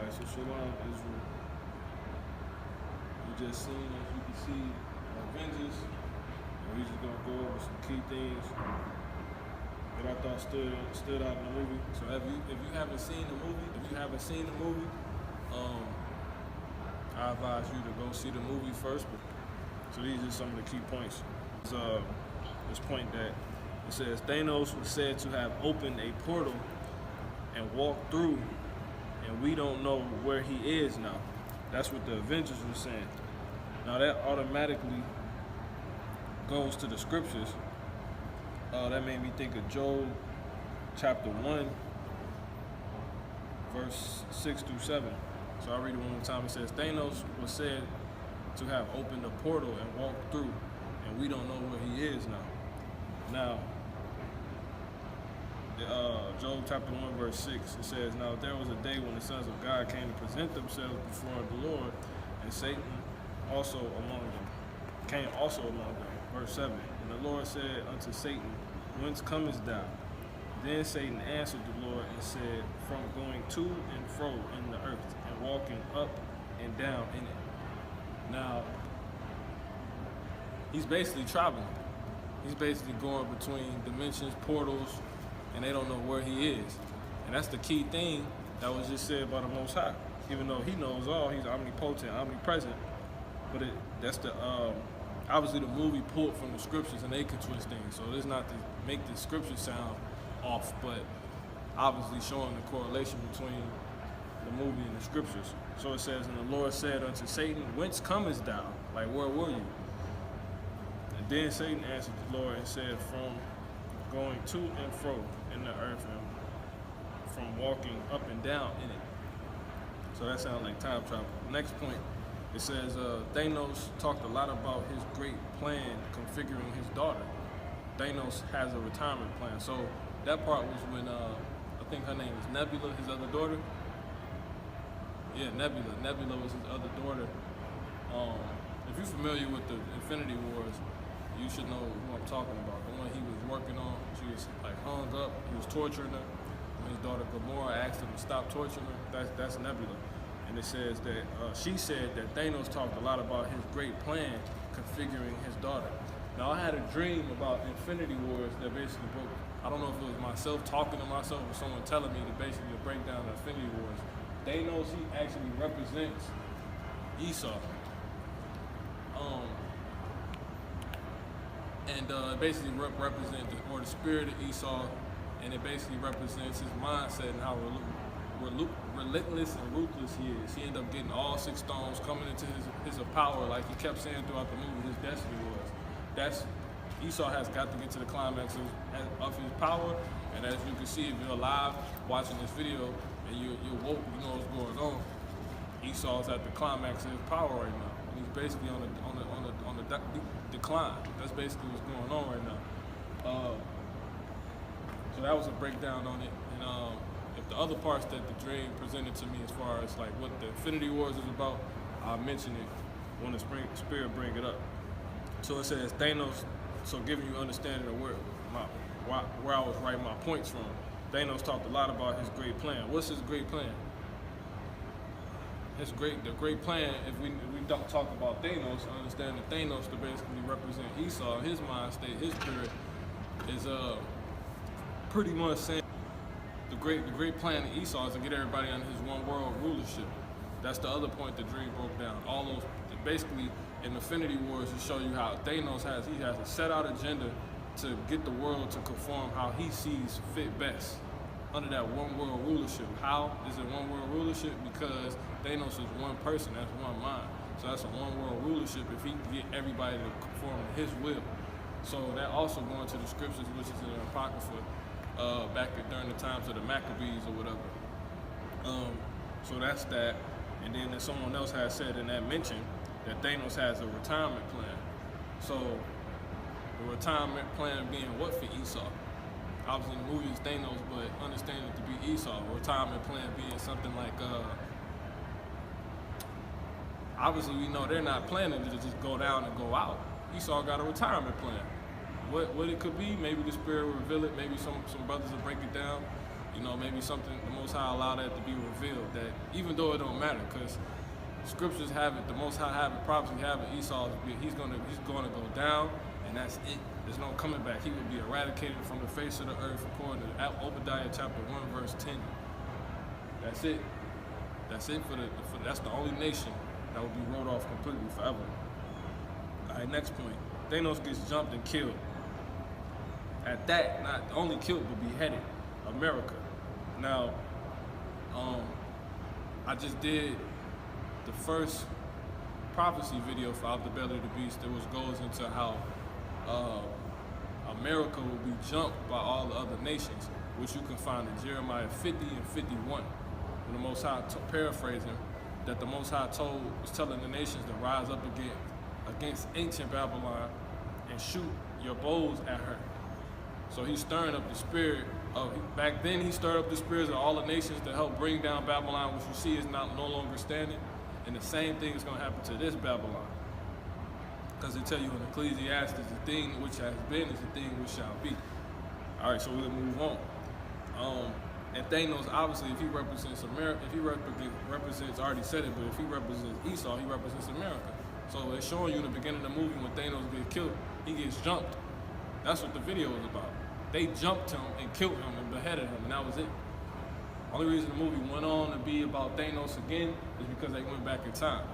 Alright, so Shalom Israel. We just seen, as you can see, Avengers, and we just gonna go over some key things that I thought stood out in the movie. So if you haven't seen the movie, I advise you to go see the movie first. So these are some of the key points. This point that it says Thanos was said to have opened a portal and walked through, and we don't know where he is now. That's what the Avengers was saying. Now that automatically goes to the scriptures. That made me think of Job chapter 1, verse 6 through 7. So I'll read it one more time. It says, Thanos was said to have opened a portal and walked through, and we don't know where he is now. Job chapter 1, verse 6, it says, now there was a day when the sons of God came to present themselves before the Lord, and Satan also among them, came also among them. Verse 7, and the Lord said unto Satan, whence comest thou? Then Satan answered the Lord and said, from going to and fro in the earth, and walking up and down in it. Now, he's basically traveling. He's basically going between dimensions, portals, and they don't know where he is. And that's the key thing that was just said by the Most High. Even though he knows all, he's omnipotent, omnipresent. But that's the obviously the movie pulled from the scriptures, and they can twist things. So it's not to make the scripture sound off, but obviously showing the correlation between the movie and the scriptures. So it says, and the Lord said unto Satan, whence comest thou? Like, where were you? And then Satan answered the Lord and said, from going to and fro in the earth, and from walking up and down in it. So that sounds like time travel. Next point, it says Thanos talked a lot about his great plan configuring his daughter. Thanos has a retirement plan. So that part was when I think her name is Nebula, his other daughter. Yeah, Nebula. Nebula was his other daughter. If you're familiar with the Infinity Wars, you should know who I'm talking about. The one he was working on, she was like hung up, he was torturing her. When his daughter Gamora asked him to stop torturing her, that's Nebula. And it says that, she said that Thanos talked a lot about his great plan configuring his daughter. Now I had a dream about Infinity Wars that basically broke, I don't know if it was myself talking to myself or someone telling me to basically break down the Infinity Wars. Thanos, he actually represents Esau. And it basically represents the spirit of Esau, and it basically represents his mindset and how relentless and ruthless he is. He ended up getting all 6 stones, coming into his power, like he kept saying throughout the movie, his destiny was. Esau has got to get to the climax of his power, and as you can see, if you're alive watching this video and you're woke, you know what's going on. Esau's at the climax of his power right now. And he's basically on the decline. That's basically what's going on right now. So that was a breakdown on it. And if the other parts that the dream presented to me as far as like what the Infinity Wars is about, I'll mention it when the Spirit bring it up. So it says Thanos, so giving you understanding of where I was writing my points from. Thanos talked a lot about his great plan. What's his great plan? The great plan, if we don't talk about Thanos, understand that Thanos to basically represent Esau, his mind state, his spirit, is pretty much saying the great plan of Esau is to get everybody under his one world rulership. That's the other point the dream broke down. All those, basically in Infinity Wars, to show you how Thanos has a set out agenda to get the world to conform how he sees fit best under that one world rulership. How is it one world rulership? Because Thanos is one person, that's one mind. So that's a one world rulership if he can get everybody to conform to his will. So that also going to the scriptures, which is in the Apocrypha, back during the times of the Maccabees or whatever. So that's that. And then someone else has said in that mention that Thanos has a retirement plan. So the retirement plan being what for Esau? Obviously the movie is Thanos, but understand it to be Esau. Retirement plan being something like, obviously we know they're not planning to just go down and go out. Esau got a retirement plan. What it could be, maybe the Spirit will reveal it, maybe some brothers will break it down. You know, maybe something the Most High allowed that to be revealed. That even though it don't matter, because scriptures have it, the Most High have it, prophecy have it. Esau, he's gonna go down, and that's it. There's no coming back. He will be eradicated from the face of the earth, according to Obadiah chapter 1, verse 10. That's it. That's it that's the only nation that will be wrote off completely forever. All right, next point. Thanos gets jumped and killed. At that, not only killed but beheaded. America. Now, I just did the first prophecy video for Out the Belly of the Beast. It goes into how America will be jumped by all the other nations, which you can find in Jeremiah 50 and 51. When the Most High, paraphrasing, that the Most High was telling the nations to rise up against ancient Babylon and shoot your bows at her. So he's stirring up the spirit of, back then he stirred up the spirits of all the nations to help bring down Babylon, which you see is no longer standing. And the same thing is going to happen to this Babylon. Because they tell you in Ecclesiastes, the thing which has been is the thing which shall be. All right, so we'll move on. And Thanos, obviously, if he represents America, if he represents, I already said it, but if he represents Esau, he represents America. So it's showing you in the beginning of the movie when Thanos gets killed, he gets jumped. That's what the video is about. They jumped him and killed him and beheaded him, and that was it. Only reason the movie went on to be about Thanos again is because they went back in time.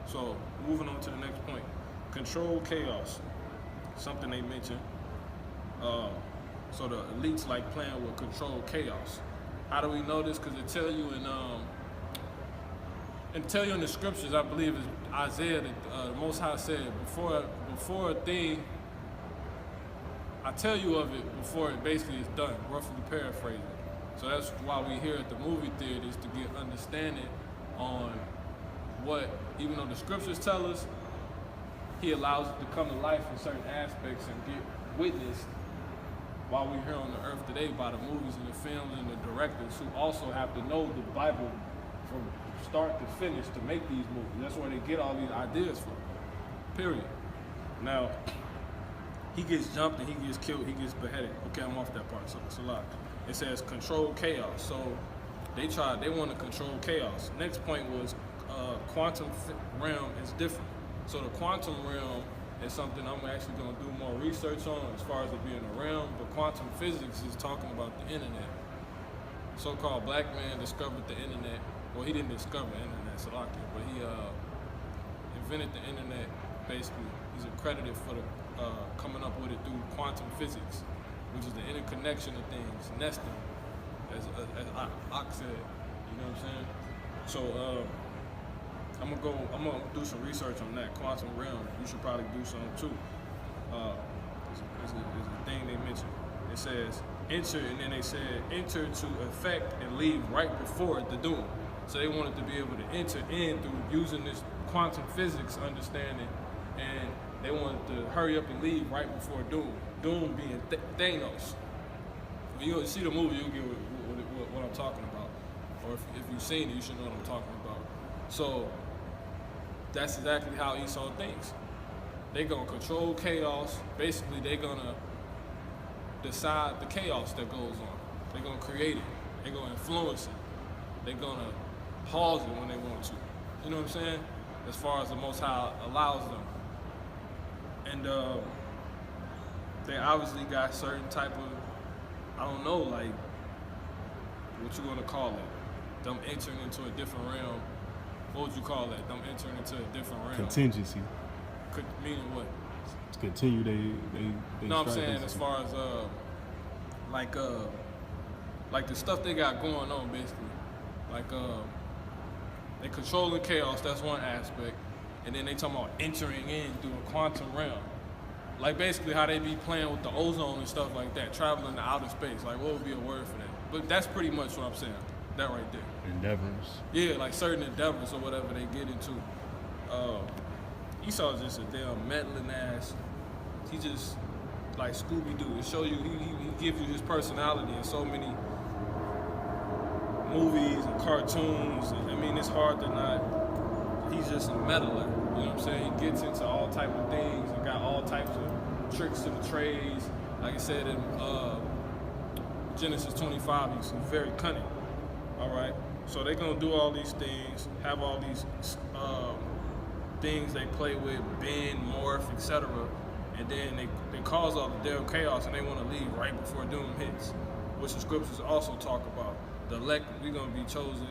So moving on to the next point. Control chaos. Something they mentioned. So the elites like playing with control chaos. How do we know this? Because it tell you in the scriptures, I believe it's Isaiah that the Most High said, before a thing, I tell you of it before it basically is done, roughly paraphrasing. So that's why we here at the movie theater, is to get understanding on what, even though the scriptures tell us, he allows it to come to life in certain aspects and get witnessed while we're here on the earth today by the movies and the films and the directors who also have to know the Bible from start to finish to make these movies. That's where they get all these ideas from, period. Now, he gets jumped and he gets killed, he gets beheaded. Okay, I'm off that part, so it's a lot. It says control chaos. So they want to control chaos. Next point was quantum realm is different. So the quantum realm is something I'm actually going to do more research on as far as it being a realm, but quantum physics is talking about the internet. So-called black man discovered the internet. Well, he didn't discover the internet, Salaki, but he invented the internet, basically. He's accredited for the coming up with it through quantum physics, which is the interconnection of things, nesting, as Ak said, you know what I'm saying? So I'm gonna do some research on that quantum realm. You should probably do some too. There's a thing they mentioned. It says enter, and then they said enter to effect and leave right before the doom. So they wanted to be able to enter in through using this quantum physics understanding, and they wanted to hurry up and leave right before doom. Doom being Thanos. When you see the movie, you'll get what I'm talking about. Or if you've seen it, you should know what I'm talking about. So that's exactly how Esau thinks. They're gonna control chaos. Basically, they're gonna decide the chaos that goes on. They're gonna create it. They're gonna influence it. They're gonna pause it when they want to. You know what I'm saying? As far as the Most High allows them. And they obviously got certain type of, I don't know, like, what you gonna call it? Them entering into a different realm. What would you call that? Them entering into a different realm. Contingency. Meaning what? To continue they No, I'm saying as far as like the stuff they got going on, basically. Like they controlling chaos, that's one aspect. And then they talking about entering in through a quantum realm. Like basically how they be playing with the ozone and stuff like that, traveling to outer space. Like what would be a word for that? But that's pretty much what I'm saying. That right there. Endeavors. Yeah, like certain endeavors or whatever they get into. Esau's just a damn meddling ass. He just like Scooby-Doo. It show you, he gives you his personality in so many movies and cartoons. I mean, it's hard to not. He's just a meddler. You know what I'm saying? He gets into all type of things and got all types of tricks to the trades. Like I said in Genesis 25, he's very cunning. All right, so they're gonna do all these things, have all these things they play with, bend, morph, etc. And then they cause all the damn chaos, and they want to leave right before doom hits, which the scriptures also talk about. The elect, we're gonna be chosen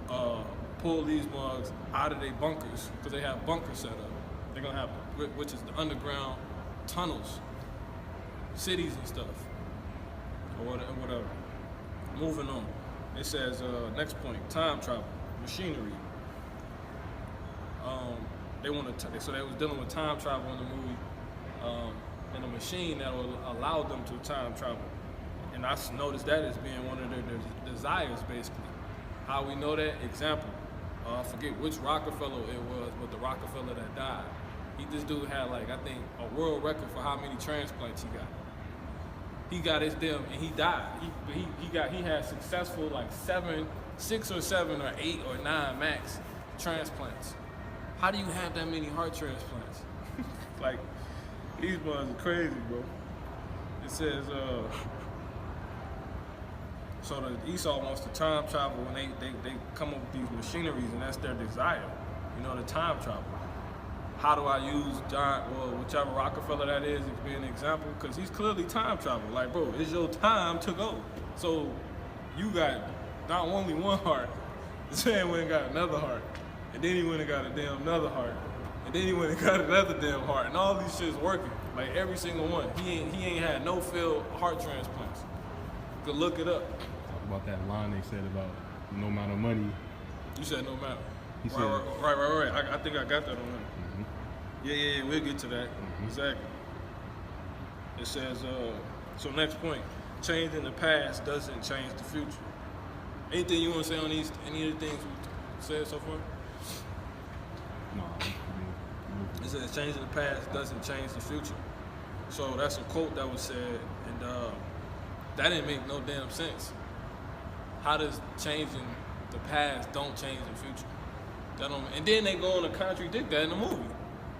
to pull these mugs out of their bunkers, because they have bunkers set up. They're gonna have, which is the underground tunnels, cities and stuff, or whatever. Moving on. It says, next point, time travel, machinery. They want to, so they was dealing with time travel in the movie, and a machine that will allow them to time travel. And I noticed that as being one of their desires, basically. How we know that? Example, I forget which Rockefeller it was, but the Rockefeller that died. This dude had, like, I think, a world record for how many transplants he got. He got his damn, and he died. He had successful, like, 6 or 7 or 8 or 9 max transplants. How do you have that many heart transplants? Like, these ones are crazy, bro. It says, so the Esau wants to time travel, and they come up with these machineries, and that's their desire, the time travel. How do I use whichever Rockefeller that is to be an example? Because he's clearly time travel. Like, bro, it's your time to go. So you got not only one heart, this man went and got another heart, and then he went and got a damn another heart, and then he went and got another damn heart, and all these shit's working. Like, every single one. He ain't had no failed heart transplants. You can look it up. Talk about that line they said about no amount of money. You said no matter. He said, right. I think I got that on him. Yeah, we'll get to that. Exactly. It says, so next point, changing the past doesn't change the future. Anything you want to say on any of the things we said so far? No. It says changing the past doesn't change the future. So that's a quote that was said, and that didn't make no damn sense. How does changing the past don't change the future? And then they go on to contradict that in the movie.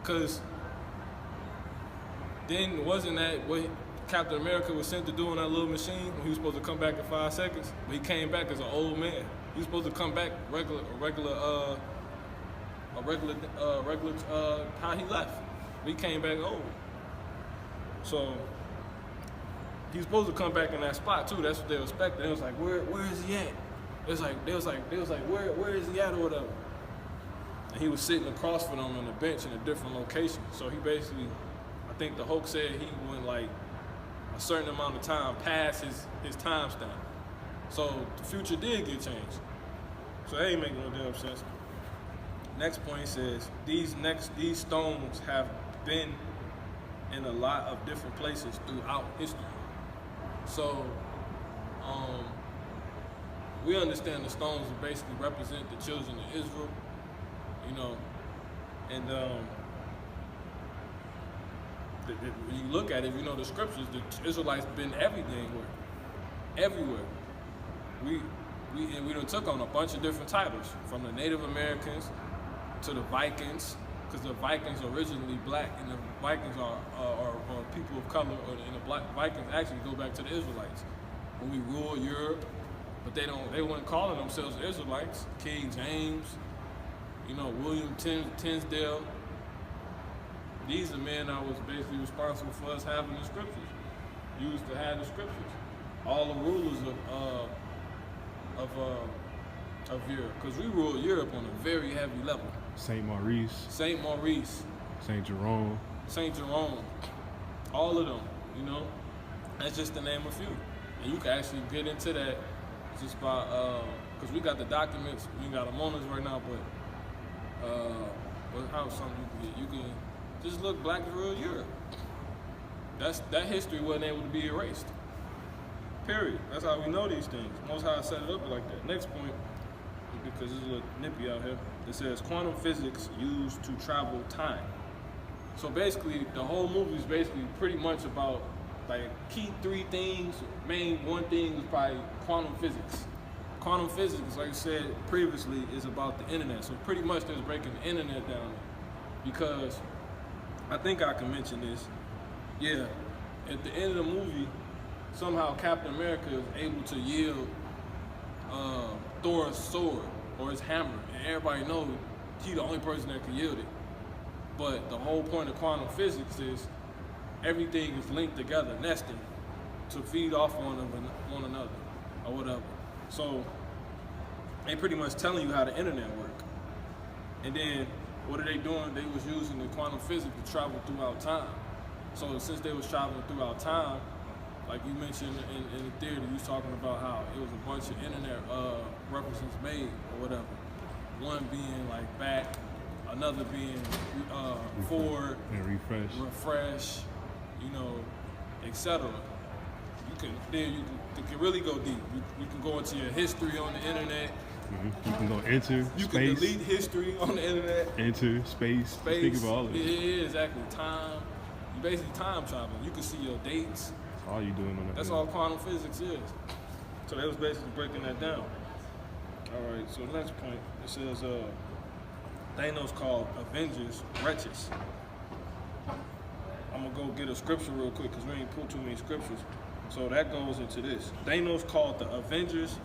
Because then wasn't that what Captain America was sent to do on that little machine when he was supposed to come back in 5 seconds? But he came back as an old man. He was supposed to come back regular how he left. But he came back old. So he was supposed to come back in that spot too. That's what they were expecting. It was like, where is he at? They was like, where is he at or whatever. And he was sitting across from them on the bench in a different location. So he basically, I think the Hulk said he went like a certain amount of time past his time stamp. So the future did get changed. So that ain't making no damn sense. Next point says, these stones have been in a lot of different places throughout history. So we understand the stones basically represent the children of Israel. And when you look at it, the scriptures, the Israelites been everywhere. We done took on a bunch of different titles, from the Native Americans to the Vikings, because the Vikings are originally black, and the Vikings are people of color, and the black Vikings actually go back to the Israelites. When we ruled Europe, but they weren't calling themselves Israelites. King James, William Tinsdale. These are men that was basically responsible for us having the scriptures. Used to have the scriptures. All the rulers of Europe, because we ruled Europe on a very heavy level. Saint Maurice, Saint Jerome, all of them. That's just to name a few. And you can actually get into that just by because we got the documents. We got them on us right now, but how something you can just look Black Real Europe. That history wasn't able to be erased. Period. That's how we know these things. Most High set it up like that. Next point, because it's a little nippy out here. It says quantum physics used to travel time. So basically, the whole movie is basically pretty much about like key 3 things. Main one thing is probably quantum physics. Quantum physics, like I said previously, is about the internet. So pretty much there's breaking the internet down, because I think I can mention this. Yeah, at the end of the movie, somehow Captain America is able to yield Thor's sword or his hammer, and everybody knows he's the only person that can yield it. But the whole point of quantum physics is everything is linked together, nesting, to feed off one another or whatever. So they pretty much telling you how the internet work. And then what are they doing? They was using the quantum physics to travel throughout time. So since they was traveling throughout time, like you mentioned in the theory, you was talking about how it was a bunch of internet references made or whatever. One being like back, another being forward, and refresh, you know, etc. You can really go deep. You can go into your history on the internet. You can go enter You space. can delete history on the internet. Enter space. Think about all of it. Yeah, exactly. Time. You basically time traveling. You can see your dates. That's all you doing on that. That's all quantum physics is. So they was basically breaking that down. All right. So the next point, it says Thanos called Avengers wretches. I'm gonna go get a scripture real quick because we ain't pulled too many scriptures. So that goes into this. Thanos called the Avengers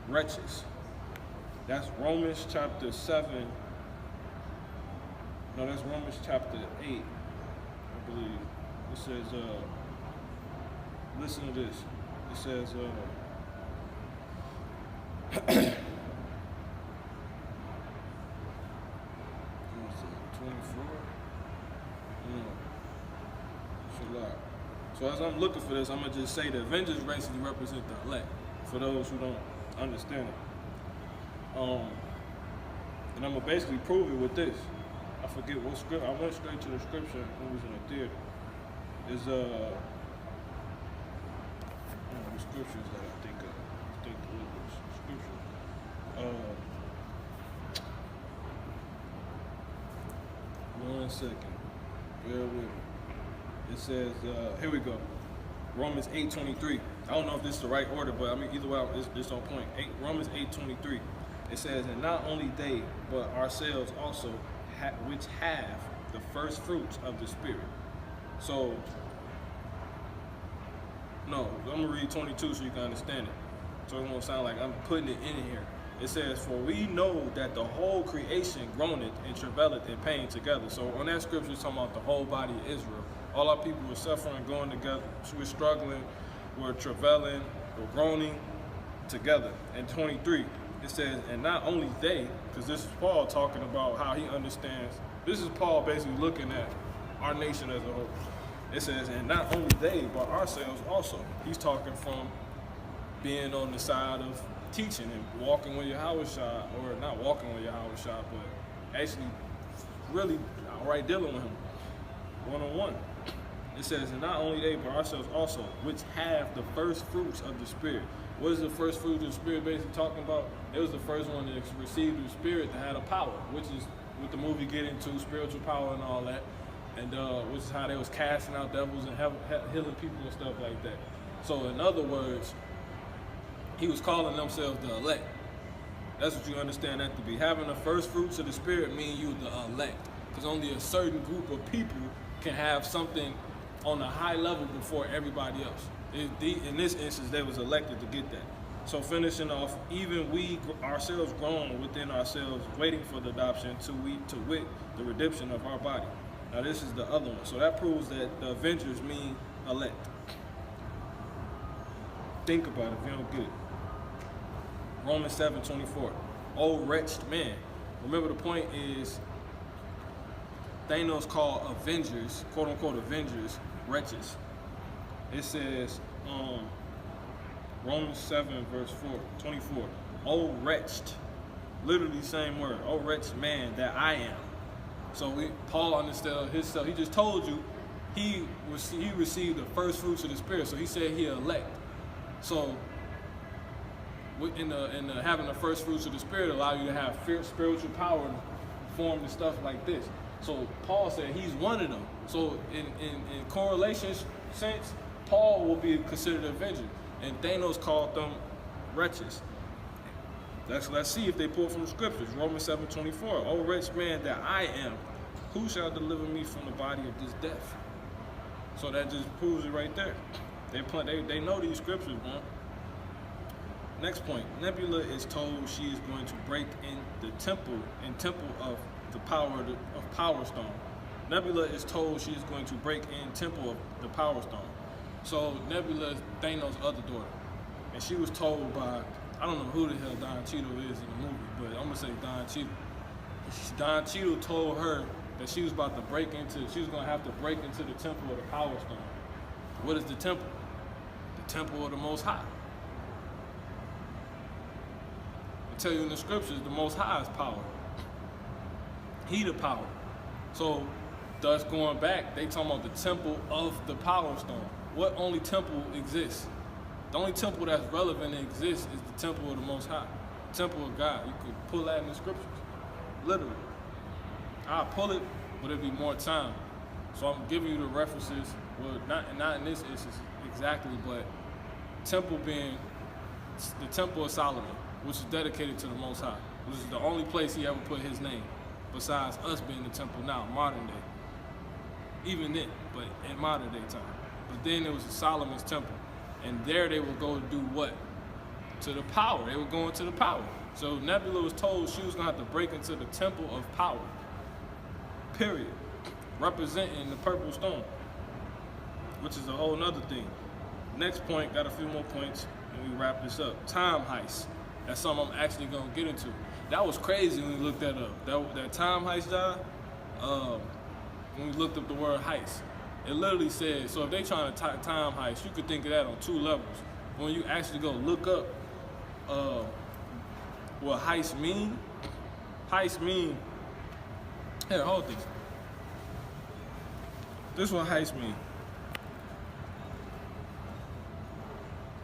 wretches. That's Romans chapter 7. No, that's Romans chapter 8, I believe. It says, listen to this. It says, 24. So as I'm looking for this, I'm gonna just say the Avengers basically represent the elect, for those who don't understand it. And I'm gonna basically prove it with this. I forget what script. I went straight to the scripture when we was in the theater. Is one of the scriptures that I think of. I think it was scripture. One second. Bear with me. It says, here we go. Romans 8:23. I don't know if this is the right order, but I mean, either way, it's on point. Romans 8:23. It says, and not only they, but ourselves also, which have the first fruits of the Spirit. So, no, I'm going to read 22 so you can understand it. So it won't sound like I'm putting it in here. It says, for we know that the whole creation groaneth and travaileth in pain together. So on that scripture, it's talking about the whole body of Israel. All our people were suffering, going together. We're struggling, we're travailing, we're groaning together. And 23, it says, and not only they, because this is Paul talking about how he understands. This is Paul basically looking at our nation as a whole. It says, and not only they, but ourselves also. He's talking from being on the side of teaching and walking with Yahawashi, or not walking with Yahawashi, but actually really outright dealing with him one-on-one. It says, and not only they, but ourselves also, which have the first fruits of the Spirit. What is the first fruit of the Spirit basically talking about? It was the first one that received the Spirit that had a power, which is what the movie get into, spiritual power and all that. And which is how they was casting out devils and healing people and stuff like that. So in other words, he was calling themselves the elect. That's what you understand that to be. Having the first fruits of the Spirit mean you the elect. Because only a certain group of people can have something on a high level before everybody else. In this instance, they was elected to get that. So finishing off, even we ourselves grown within ourselves, waiting for the adoption to wit the redemption of our body. Now this is the other one. So that proves that the Avengers mean elect. Think about it if you don't get it. Romans 7:24. O wretched man. Remember the point is Thanos called Avengers, quote unquote Avengers, wretches. It says, Romans 7 verse 24. O wretched, literally same word. O wretched man that I am. So Paul understood himself. He just told you he received the first fruits of the Spirit. So he said he elect. So in having the first fruits of the Spirit allow you to have spiritual power and form and stuff like this. So Paul said he's one of them. So in correlation sense, Paul will be considered an avenger. And Thanos called them wretches. Let's see if they pull from the scriptures. Romans 7:24. O wretched man that I am, who shall deliver me from the body of this death? So that just proves it right there. They know these scriptures, man. Next point. Nebula is told she is going to break in the temple of the Power Stone. Nebula is told she is going to break in temple of the Power Stone. So Nebula is Thanos' other daughter, and she was told by, I don't know who the hell Don Cheadle is in the movie, but I'm gonna say Don Cheadle. Don Cheadle told her that she was about to she was gonna have to break into the temple of the Power Stone. What is the temple? The temple of the Most High. I tell you in the scriptures, the Most High is power. He the power. So, thus going back, they talking about the temple of the Power Stone. What only temple exists? The only temple that's relevant and exists is the temple of the Most High, the temple of God. You could pull that in the scriptures, literally. I'll pull it, but it'll be more time. So I'm giving you the references. Well, not in this instance exactly, but temple being the Temple of Solomon, which is dedicated to the Most High, which is the only place he ever put his name, besides us being the temple now, modern day. Even then, but in modern day time. But then it was Solomon's temple. And there they would go to do what? To the power. They were going to the power. So Nebula was told she was going to have to break into the temple of power. Period. Representing the purple stone, which is a whole nother thing. Next point, got a few more points, and we wrap this up. Time heist. That's something I'm actually going to get into. That was crazy when we looked that up. That time heist job, when we looked up the word heist, it literally said, so if they trying to time heist, you could think of that on two levels. When you actually go look up what heist mean, here, hold this. This is what heist mean.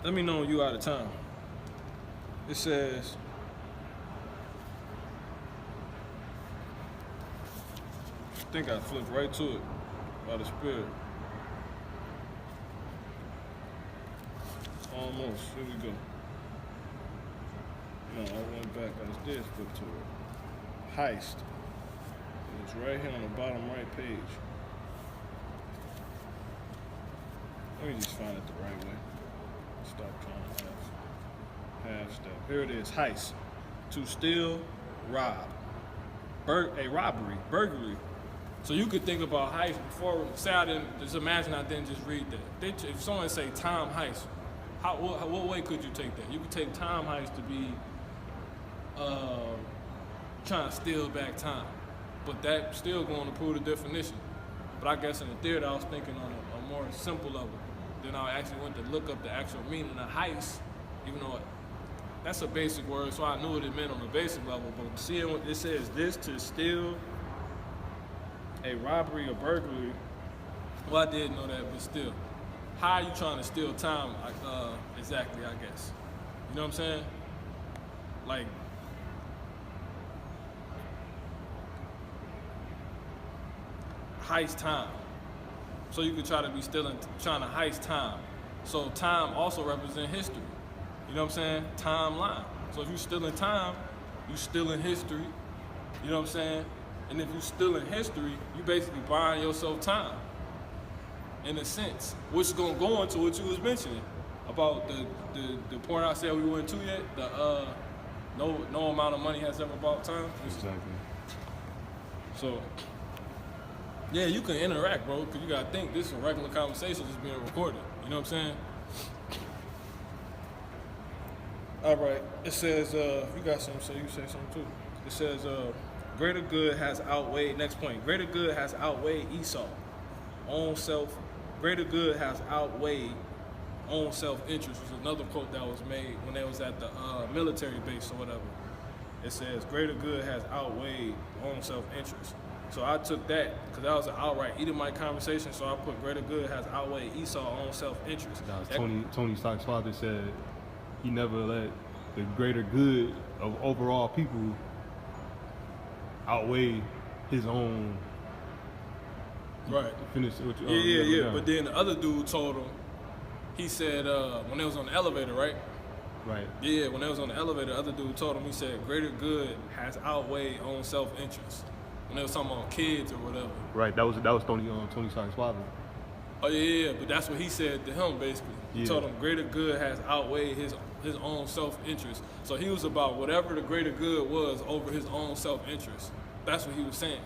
Let me know when you out of time. It says, I think I flipped right to it by the Spirit. Almost. Here we go. No, I went back. I did flip to it. Heist. It's right here on the bottom right page. Let me just find it the right way. Stop trying to half step. Here it is. Heist. To steal, rob. A robbery, burglary. So you could think about heist before. Say I didn't. Just imagine I didn't just read that. If someone say time heist, what way could you take that? You could take time heist to be trying to steal back time, but that still going to prove the definition. But I guess in the theater I was thinking on a more simple level. Then I actually went to look up the actual meaning of heist, even though that's a basic word, so I knew what it meant on a basic level. But seeing what it says, this to steal, a robbery or burglary, well, I did know that, but still, how are you trying to steal time? Exactly, I guess. You know what I'm saying? Like, heist time. So you could try to be trying to heist time. So time also represents history. You know what I'm saying? Timeline. So if you're stealing time, you're stealing history. You know what I'm saying? And if you're stealing history, you basically buying yourself time, in a sense. Which is gonna go into what you was mentioning about the point I said we went to yet. The no amount of money has ever bought time. Exactly. So yeah, you can interact, bro, because you gotta think this is a regular conversation just being recorded. You know what I'm saying? All right. It says, you got something to say, you say something too. It says, greater good has outweighed, next point, greater good has outweighed Esau. Own self, greater good has outweighed own self-interest, was another quote that was made when they was at the military base or whatever. It says, greater good has outweighed own self-interest. So I took that, because that was an outright Edomite conversation, so I put greater good has outweighed Esau's own self-interest. Tony Stark's father said he never let the greater good of overall people outweigh his own. Right. Finish what you, yeah. But then the other dude told him, he said, when they was on the elevator, right? Right. Yeah, when they was on the elevator, the other dude told him, he said, greater good has outweighed own self-interest. When they was talking about kids or whatever. Right, that was Tony Stark's father. Oh yeah, but that's what he said to him basically. He told him greater good has outweighed his own self-interest. So he was about whatever the greater good was over his own self-interest. That's what he was saying.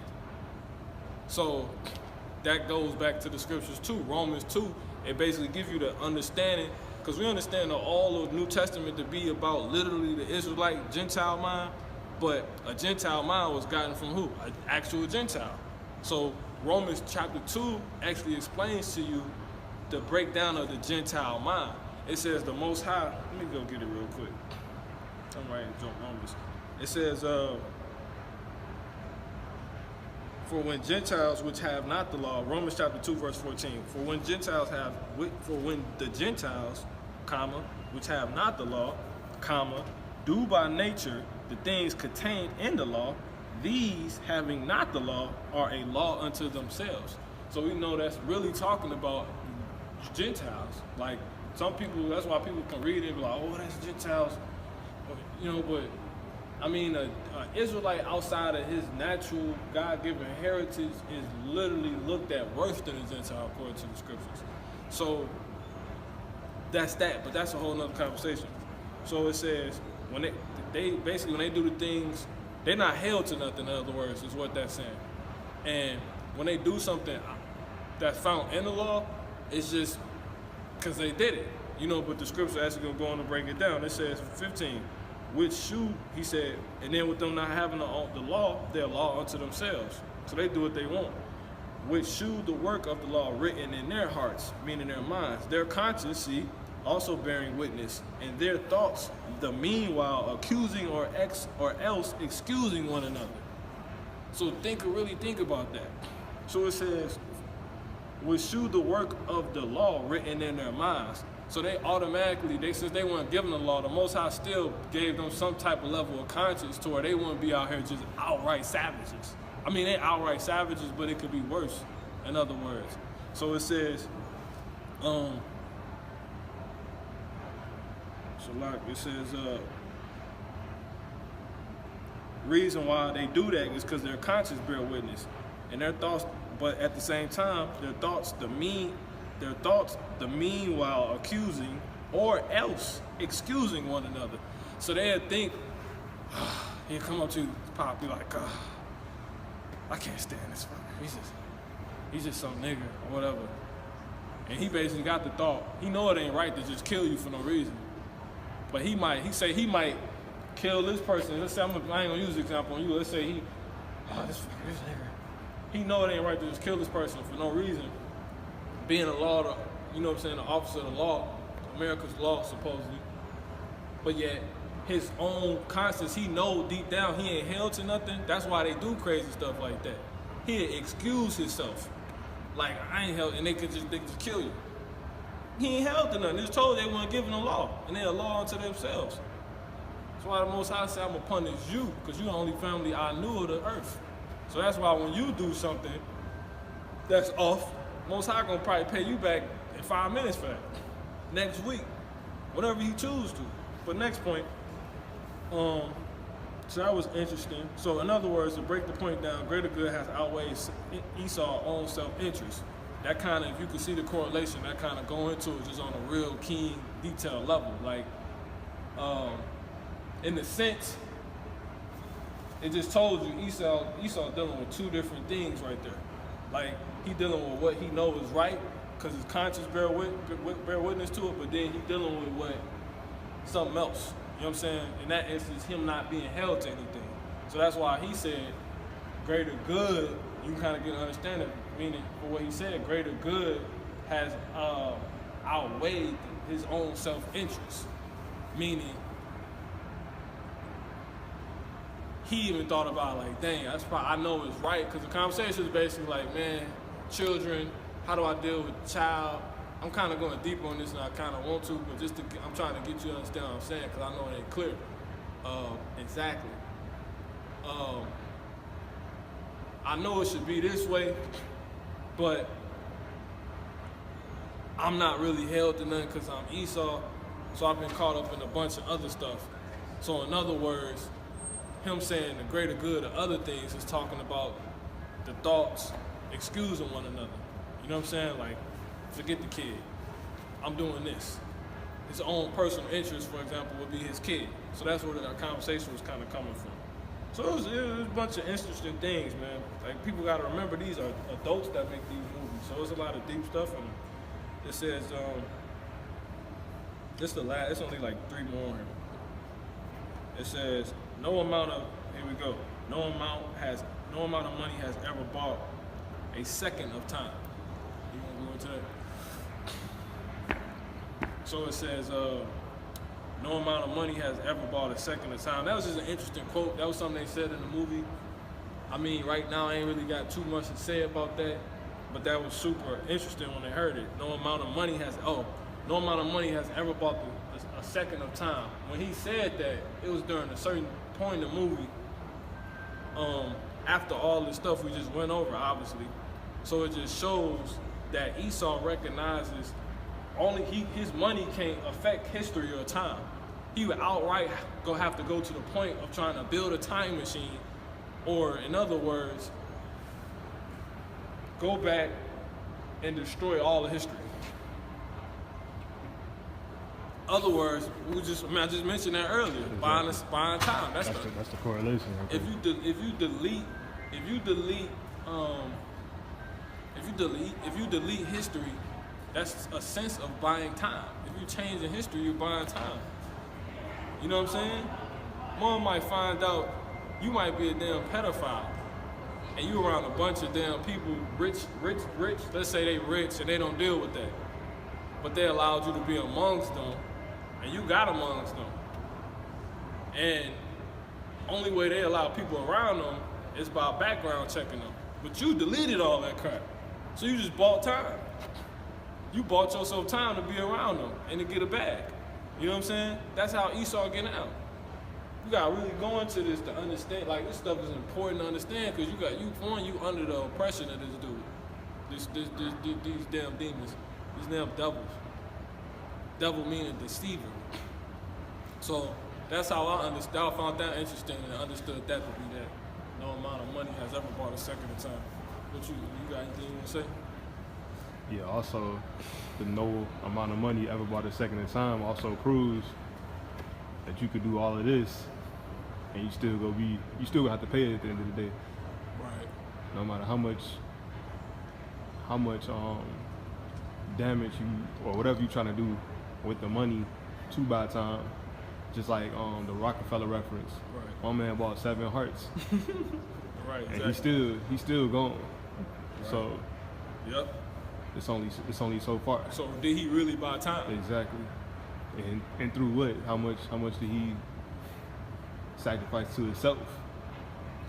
So that goes back to the scriptures too. Romans 2, it basically gives you the understanding, because we understand all of the New Testament to be about literally the Israelite Gentile mind, but a Gentile mind was gotten from who? An actual Gentile. So Romans chapter 2 actually explains to you the breakdown of the Gentile mind. It says the Most High, let me go get it real quick. I'm writing Romans. It says, for when Gentiles which have not the law, Romans chapter 2 verse 14, for when the Gentiles, comma, which have not the law, comma, do by nature the things contained in the law, these having not the law are a law unto themselves. So we know that's really talking about Gentiles. Like some people, that's why people can read it and be like, oh, that's Gentiles. You know, but I mean, an Israelite outside of his natural God-given heritage is literally looked at worse than a Gentile according to the scriptures. So that's that, but that's a whole nother conversation. So it says when they basically when they do the things, they're not held to nothing, in other words, is what that's saying. And when they do something that's found in the law, it's just because they did it. You know, but the scripture actually going to go on to break it down. It says 15, which shew, he said, and then with them not having the law, they're law unto themselves. So they do what they want. Which shew the work of the law written in their hearts, meaning their minds, their conscience, see, also bearing witness, and their thoughts, the meanwhile accusing or else excusing one another. So really think about that. So it says, which shew the work of the law written in their minds. So they automatically, since they weren't given the law, the Most High still gave them some type of level of conscience to where they wouldn't be out here just outright savages. I mean, they outright savages, but it could be worse, in other words. So it says, reason why they do that is because their conscience bear witness, and their thoughts, but at the same time, their thoughts, the meanwhile accusing or else excusing one another. So they'll think, he'll come up to you, Pop, be like, I can't stand this fucker. He's just some nigga or whatever. And he basically got the thought, he know it ain't right to just kill you for no reason. But he might kill this person. Let's say I ain't gonna use the example on you. Let's say this nigga. He know it ain't right to just kill this person for no reason. Being a law, you know what I'm saying, the officer of the law, America's law supposedly. But yet, his own conscience, he know deep down he ain't held to nothing. That's why they do crazy stuff like that. He'll excuse himself. Like, I ain't held, and they could just kill you. He ain't held to nothing. They was told they weren't given a law, and they're a law unto themselves. That's why the Most High said, I'm going to punish you, because you're the only family I knew of the earth. So that's why when you do something that's off, Most High going to probably pay you back in 5 minutes for that. Next week, whatever he chooses to. But next point, so that was interesting. So in other words, to break the point down, greater good has outweighed Esau's own self-interest. That kind of, if you can see the correlation, that kind of go into it just on a real keen, detailed level. Like, in the sense, it just told you Esau dealing with two different things right there. Like, he dealing with what he knows is right, because his conscience bear witness to it, but then he dealing with what something else. You know what I'm saying? In that instance, him not being held to anything. So that's why he said, greater good, you can kind of get an understanding, meaning for what he said, greater good has outweighed his own self-interest. Meaning, he even thought about like, dang, that's probably, I know it's right, because the conversation is basically like, man, children, how do I deal with child? I'm kind of going deeper on this and I kind of want to, but I'm trying to get you to understand what I'm saying, because I know it ain't clear. Exactly. I know it should be this way, but I'm not really held to nothing because I'm Esau, so I've been caught up in a bunch of other stuff. So in other words, him saying the greater good of other things is talking about the thoughts excusing one another. You know what I'm saying? Like, Forget the kid. I'm doing this. His own personal interest, for example, would be his kid. So that's where our conversation was kind of coming from. So it was a bunch of interesting things, man. Like, people got to remember these are adults that make these movies. So there's a lot of deep stuff in them. It says, it's only like 3 more here. It says, here we go. No amount of money has ever bought a second of time. You want to go into that? So it says, no amount of money has ever bought a second of time. That was just an interesting quote. That was something they said in the movie. I mean, right now I ain't really got too much to say about that, but that was super interesting when they heard it. No amount of money has ever bought a second of time. When he said that, it was during a certain point in the movie, after all the stuff we just went over, obviously. So it just shows that Esau recognizes his money can't affect history or time. He would outright have to go to the point of trying to build a time machine, or in other words, go back and destroy all of history. Other words, I just mentioned that earlier. Exactly. Buying time. That's the correlation. If you delete history, that's a sense of buying time. If you change in history, you're buying time. You know what I'm saying? One might find out you might be a damn pedophile, and you around a bunch of damn people, rich. Let's say they rich and they don't deal with that, but they allowed you to be amongst them, and you got amongst them. And only way they allow people around them is by background checking them. But you deleted all that crap, so you just bought time. You bought yourself time to be around them and to get a bag. You know what I'm saying? That's how Esau getting out. You gotta really go into this to understand. Like, this stuff is important to understand, because you under the oppression of this dude. These damn demons, these damn devils. Devil meaning deceiver. So that's how I understood. I found that interesting and understood that to be that. No amount of money has ever bought a second of time. But you got anything you want to say? Yeah, also, the no amount of money ever bought a second of time also proves that you could do all of this and you still gonna have to pay it at the end of the day. Right. No matter how much damage you or whatever you're trying to do with the money to buy time, just like the Rockefeller reference. Right. One man bought 7 hearts. Right. And exactly. he's still gone. Right. So yep. It's only so far. So did he really buy time? Exactly. And through what? How much did he sacrifice to himself?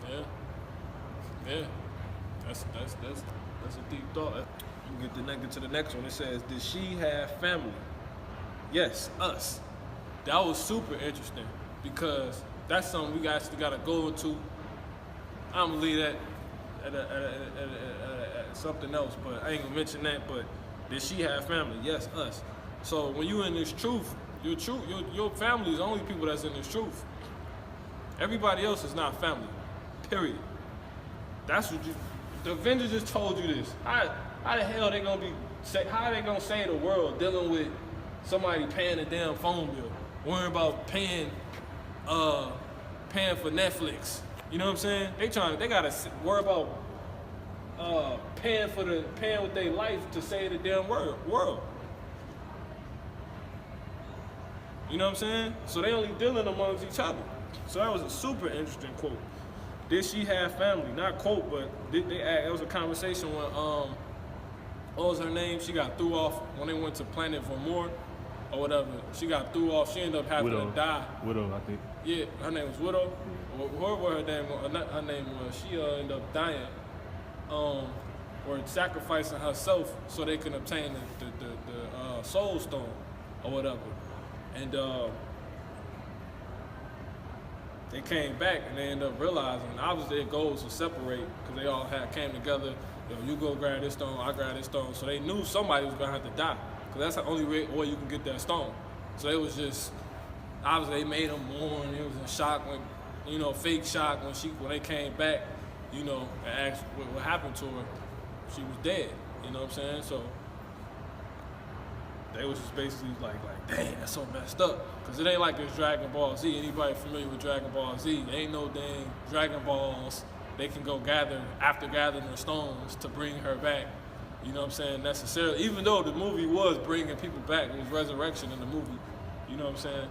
Yeah. Yeah. That's a deep thought. You get to the next one. It says, did she have family? Yes, us. That was super interesting, because that's something we actually got to go into. I'm gonna leave that at something else, but I ain't gonna mention that. But did she have family? Yes, us. So when you in this truth, your family is the only people that's in this truth. Everybody else is not family. Period. That's what the Avengers just told you this. How the hell they gonna how are they gonna save the world dealing with somebody paying a damn phone bill, worrying about paying for Netflix? You know what I'm saying? They gotta worry about paying with their life to save the damn world. You know what I'm saying? So they only dealing amongst each other. So that was a super interesting quote. Did she have family? Not quote, but it was a conversation when what was her name? She got threw off when they went to Planet Vermont or whatever. She got threw off. She ended up having to die. Widow, I think. Yeah, her name was Widow. Whoever her name was, she ended up dying, or sacrificing herself so they can obtain the soul stone or whatever. And they came back and they ended up realizing, obviously their goals were separate because they all came together. You go grab this stone, I grab this stone. So they knew somebody was gonna have to die, because that's the only way you can get that stone. So it was just, obviously they made them mourn. It was in shock when, fake shock when they came back, and asked what happened to her. She was dead. You know what I'm saying? So they was just basically like, dang, that's so messed up. Because it ain't like it's Dragon Ball Z. Anybody familiar with Dragon Ball Z? Ain't no dang Dragon Balls they can go gather after gathering their stones to bring her back. You know what I'm saying? Necessarily. Even though the movie was bringing people back, it was resurrection in the movie. You know what I'm saying?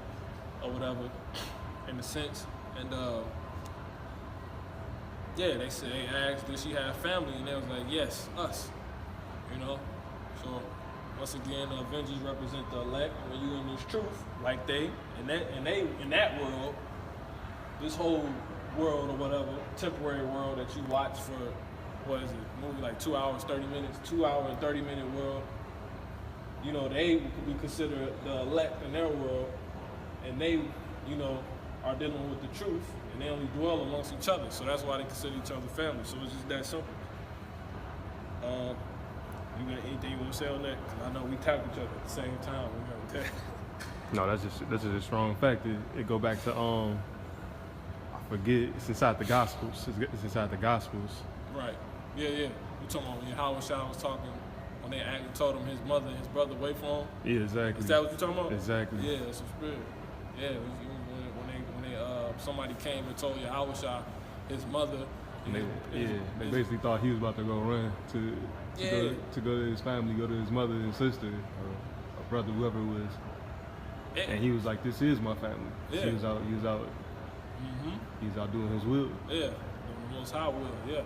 Or whatever, in a sense. And yeah, they asked, did she have family? And they was like, yes, us. You know? So once again, the Avengers represent the elect. When you in this truth, like they in that world, this whole world or whatever, temporary world that you watch for, what is it, movie like 2 hours, 30 minutes, 2 hour and 30-minute world, you know, they could be considered the elect in their world, and they, you know, are dealing with the truth, and they only dwell amongst each other, so that's why they consider each other family. So it's just that simple. You got anything you want to say on that? Because I know we tap each other at the same time. We got No, that's just a strong fact. It go back to I forget. It's inside the Gospels. It's inside the Gospels. Right. Yeah. You talking about when Yahawashi was talking when they told him his mother and his brother wait for him? Yeah, exactly. Is that what you talking about? Exactly. Yeah, it's a spirit. Yeah, when they somebody came and told Yahawashi his mother. They basically thought he was about to go run to go to his family, go to his mother and sister, or brother, whoever it was. And he was like, "This is my family." Yeah. So he was out. He's out doing his will. Yeah, the Most High will. Yeah.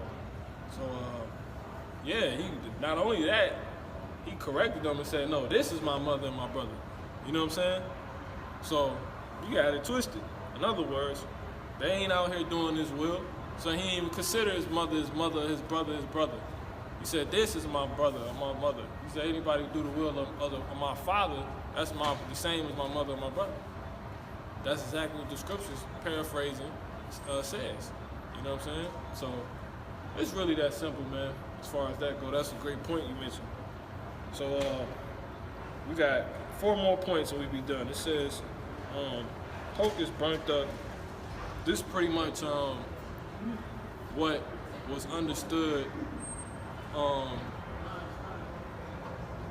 So he not only that, he corrected them and said, "No, this is my mother and my brother." You know what I'm saying? So you got it twisted. In other words, they ain't out here doing his will. So he didn't even consider his mother, his brother, his brother. He said, this is my brother or my mother. He said, anybody who do the will of my father, that's the same as my mother and my brother. That's exactly what the scriptures, paraphrasing, says. You know what I'm saying? So it's really that simple, man, as far as that go. That's a great point you mentioned. So we got 4 more points and we be done. It says, hope is burnt up. This pretty much what was understood,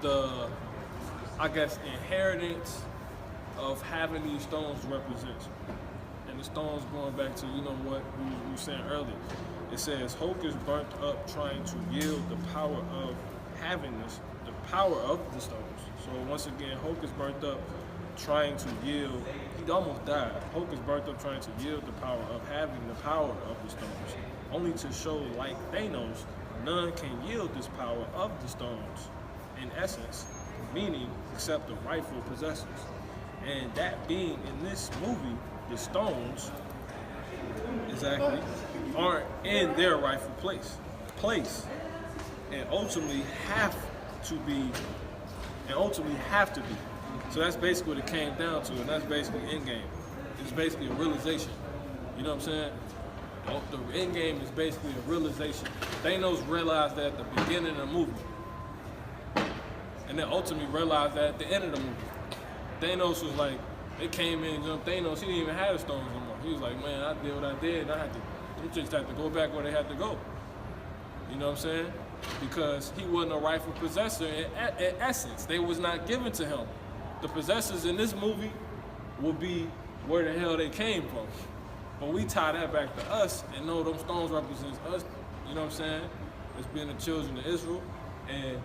the, I guess, inheritance of having these stones represent. And the stones going back to, you know what we were saying earlier. It says, hope is burnt up trying to yield the power of having the power of the stones. So once again, hope is burnt up trying to yield, he almost died. Hope is burnt up trying to yield the power of having the power of the stones, only to show, like Thanos, none can yield this power of the stones, in essence, meaning except the rightful possessors. And that being in this movie, the stones, exactly, aren't in their rightful place, and ultimately have to be. So that's basically what it came down to, and that's basically endgame. It's basically a realization. You know what I'm saying? The end game is basically a realization. Thanos realized that at the beginning of the movie, and then ultimately realized that at the end of the movie. Thanos was like, they came in and jumped Thanos. He didn't even have the stones no more. He was like, man, I did what I did, and them chicks had to go back where they had to go. You know what I'm saying? Because he wasn't a rightful possessor in essence. They was not given to him. The possessors in this movie will be where the hell they came from. But we tie that back to us and know those stones represents us, you know what I'm saying? As being the children of Israel. And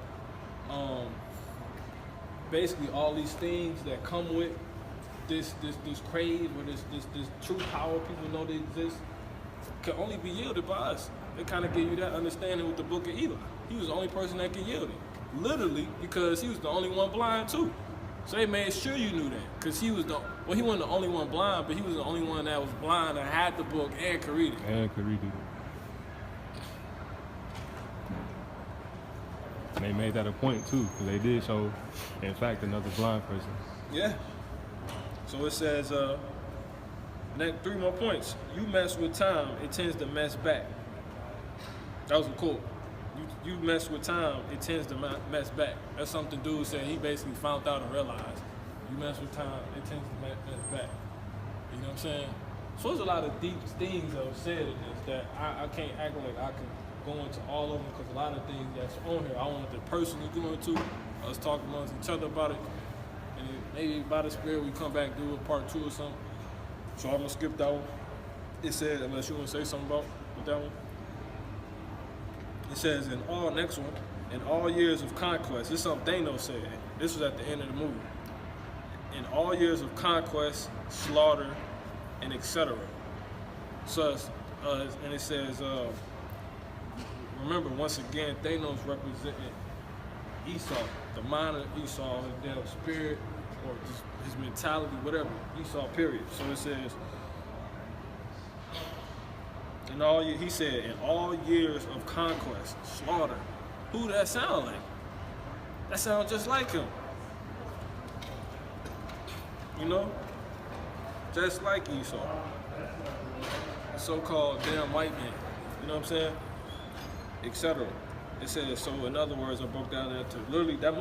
basically all these things that come with this crave or this true power people know they exist can only be yielded by us. They kind of give you that understanding with the book of Eli. He was the only person that could yield it. Literally, because he was the only one blind too. So they made sure you knew that. Because he wasn't the only one blind, but he was the only one that was blind and had the book and could read it. And they made that a point too, because they did show, in fact, another blind person. Yeah. So it says, 3 more points. You mess with time, it tends to mess back. That was a quote. You mess with time, it tends to mess back. That's something dude said. He basically found out and realized. You mess with time, it tends to mess back. You know what I'm saying? So there's a lot of deep things that were said in this that I can't act like I can go into all of them, because a lot of things that's on here I wanted to personally go into. Us talking amongst each other about it. And maybe by the Spirit we come back do a part 2 or something. So I'm gonna skip that one. It said, unless you wanna say something about with that one. It says in all years of conquest, this is something Thanos said. This was at the end of the movie. In all years of conquest, slaughter, and etc. So, and it says, remember once again, Thanos represented Esau, the mind of Esau, his damn spirit, or just his mentality, whatever. Esau, period. So it says, he said, in all years of conquest, slaughter. Who that sound like? That sounds just like him. You know? Just like Esau. So-called damn white man. You know what I'm saying? Etc. It says, so in other words, I broke down that to literally that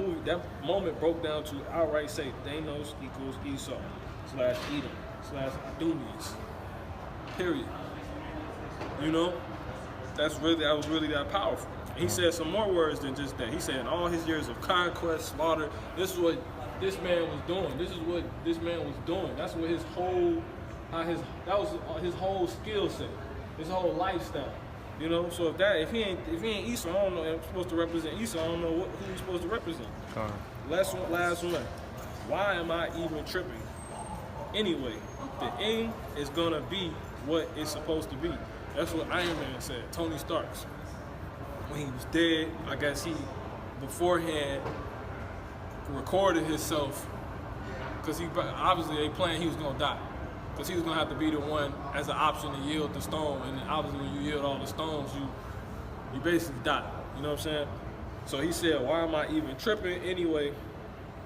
moment broke down to outright say Thanos equals Esau / Edom / Adumians. Period. You know? That was really that powerful. And he said some more words than just that. He said in all his years of conquest, slaughter, this is what this man was doing. This is what this man was doing. That's what his whole his whole skill set, his whole lifestyle. You know, so if he ain't Esau, I don't know. I'm supposed to represent Esau. I don't know who he's supposed to represent. Last one. Why am I even tripping? Anyway, the end is gonna be what it's supposed to be. That's what Iron Man said. Tony Stark's. When he was dead, I guess he beforehand recorded himself because he obviously they planned he was gonna die. Because he was going to have to be the one as an option to yield the stone. And then obviously when you yield all the stones, you basically die. You know what I'm saying? So he said, why am I even tripping? Anyway,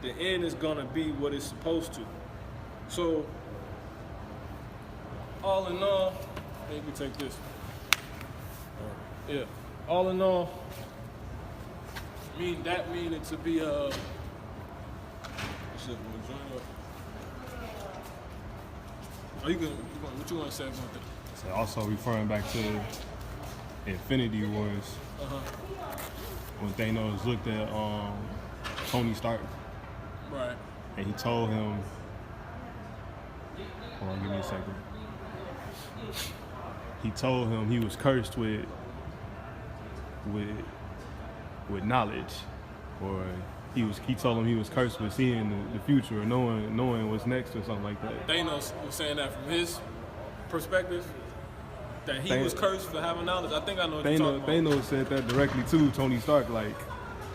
the end is going to be what it's supposed to. So, all in all, you can take this. Yeah. All in all, meaning to be what you want to say about that? So also referring back to Infinity Wars, when Thanos looked at Tony Stark, right, and he told him, hold on, give me a second. He told him he was cursed with knowledge, or he told him he was cursed with seeing the future or knowing what's next or something like that. Thanos was saying that from his perspective, that he was cursed for having knowledge. I think I know what you're talking about. Thanos said that directly to Tony Stark, like,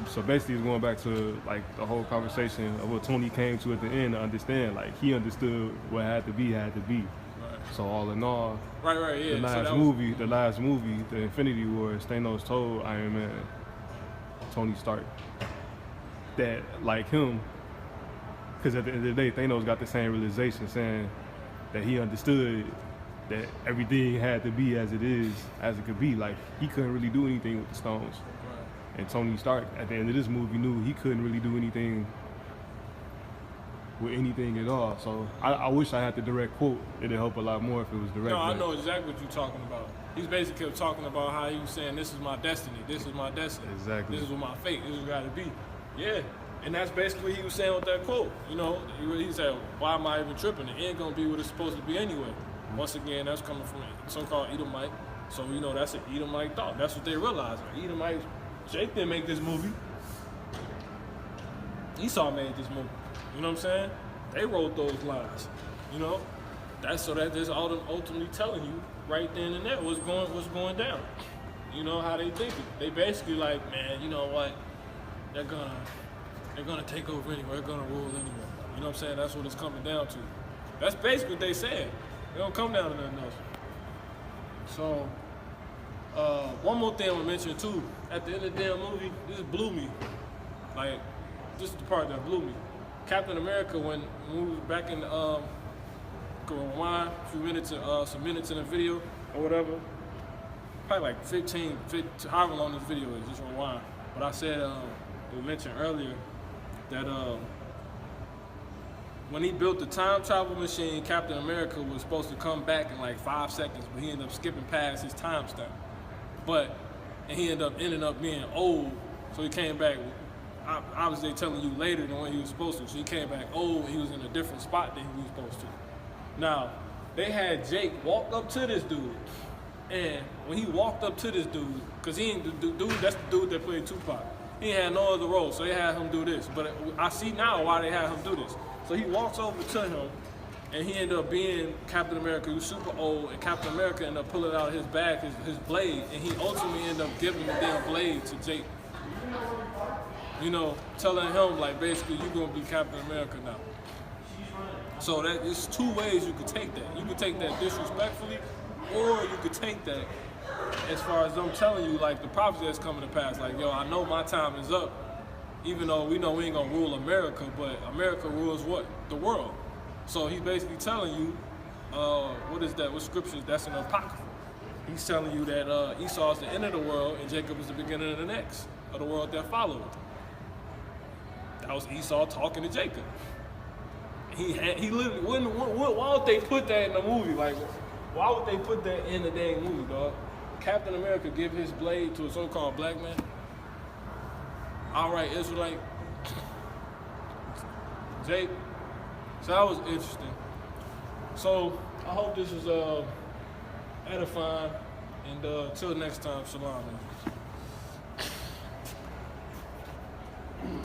so basically it's going back to like the whole conversation of what Tony came to at the end to understand. Like he understood what had to be. Right. So all in all, yeah. The last movie, the Infinity Wars, Thanos told Iron Man, Tony Stark, that like him, because at the end of the day, Thanos got the same realization, saying that he understood that everything had to be as it is, as it could be. Like he couldn't really do anything with the stones. Right. And Tony Stark, at the end of this movie, knew he couldn't really do anything with anything at all. So I wish I had the direct quote. It'd help a lot more if it was direct. No, I know exactly what you're talking about. He's basically kept talking about how he was saying, this is my destiny, this is my destiny. Exactly. This is what my fate, this is what I gotta be. Yeah, and that's basically what he was saying with that quote. You know, he said, why am I even tripping? It ain't gonna be what it's supposed to be anyway. Mm-hmm. Once again, that's coming from a so-called Edomite. So, you know, that's an Edomite thought. That's what they realized. Edomites, Jake didn't make this movie. Esau made this movie. You know what I'm saying? They wrote those lines. You know? That's so that there's ultimately telling you right then and there what's going down. You know how they think it. They basically like, man, you know what? They're gonna take over anyway. They're gonna rule anyway. You know what I'm saying? That's what it's coming down to. That's basically what they said. It don't come down to nothing else. So, one more thing I'm gonna mention too. At the end of the damn movie, this blew me. Like, this is the part that blew me. Captain America, when we was back in the rewind a few minutes, some minutes in the video or whatever, probably like 15, however long this video is, just rewind. But I said, we mentioned earlier that when he built the time travel machine, Captain America was supposed to come back in like 5 seconds, but he ended up skipping past his time stamp. And he ended up being old, so he came back. obviously telling you later than when he was supposed to. So he came back old, he was in a different spot than he was supposed to. Now, they had Jake walk up to this dude, and when he walked up to this dude, because he ain't the dude, that's the dude that played Tupac. He had no other role, so they had him do this. But I see now why they had him do this. So he walks over to him, and he ended up being Captain America. He was super old, and Captain America ended up pulling out his bag, his blade, and he ultimately ended up giving the damn blade to Jake. You know, telling him, like, basically, you're going to be Captain America now. So that it's two ways you could take that. You could take that disrespectfully, or you could take that as far as them telling you, like, the prophecy that's coming to pass. Like, yo, I know my time is up, even though we know we ain't gonna rule America, but America rules what? The world. So he's basically telling you, what is that? What scriptures? That's in the Apocrypha. He's telling you that Esau is the end of the world and Jacob is the beginning of the next, of the world that followed. That was Esau talking to Jacob. He literally wouldn't. Why would they put that in the movie? Like, why would they put that in the dang movie, dog? Captain America give his blade to a so-called black man. All right, Israelite. Jake. So that was interesting. So I hope this was edifying. And till next time, shalom. Man.